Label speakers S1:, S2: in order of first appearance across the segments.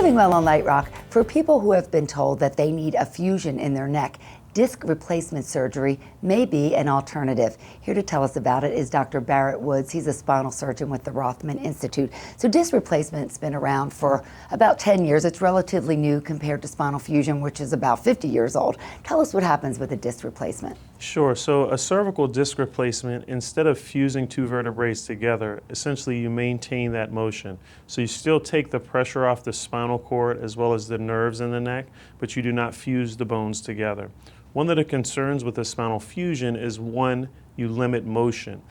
S1: living well on Light Rock. For people who have been told that they need a fusion in their neck, disc replacement surgery may be an alternative. Here to tell us about it is Dr. Barrett Woods. He's a spinal surgeon with the Rothman Institute. So disc replacement's been around for about 10 years. It's relatively new compared to spinal fusion, which is about 50 years old. Tell us what happens with a disc replacement.
S2: Sure. So a cervical disc replacement, instead of fusing two vertebrae together, essentially you maintain that motion. So you still take the pressure off the spinal cord as well as the nerves in the neck, but you do not fuse the bones together. One of the concerns with a spinal fusion is, one, you limit motion.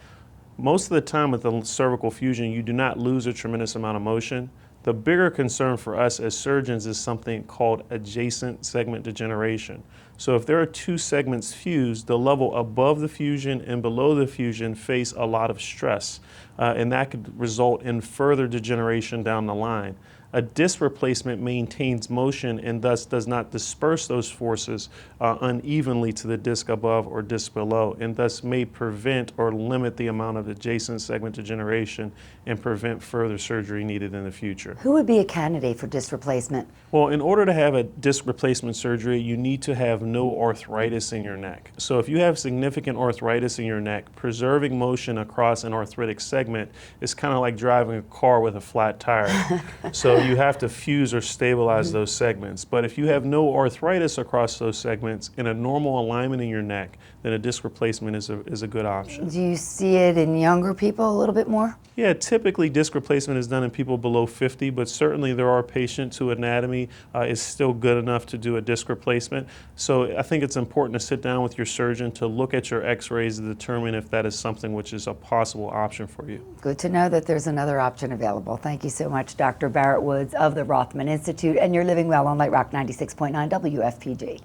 S2: Most of the time with the cervical fusion, you do not lose a tremendous amount of motion. The bigger concern for us as surgeons is something called adjacent segment degeneration. So if there are two segments fused, the level above the fusion and below the fusion face a lot of stress, and that could result in further degeneration down the line. A disc replacement maintains motion and thus does not disperse those forces unevenly to the disc above or disc below, and thus may prevent or limit the amount of adjacent segment degeneration and prevent further surgery needed in the future.
S1: Who would be a candidate for disc replacement?
S2: Well, in order to have a disc replacement surgery, you need to have no arthritis in your neck. So if you have significant arthritis in your neck, preserving motion across an arthritic segment is kind of like driving a car with a flat tire. So you have to fuse or stabilize those segments. But if you have no arthritis across those segments in a normal alignment in your neck, then a disc replacement is a good option.
S1: Do you see it in younger people a little bit more?
S2: Yeah, typically disc replacement is done in people below 50, but certainly there are patients whose anatomy is still good enough to do a disc replacement. So I think it's important to sit down with your surgeon to look at your x-rays to determine if that is something which is a possible option for you.
S1: Good to know that there's another option available. Thank you so much, Dr. Barrett Woods of the Rothman Institute, and you're living well on Light Rock 96.9 WFPG.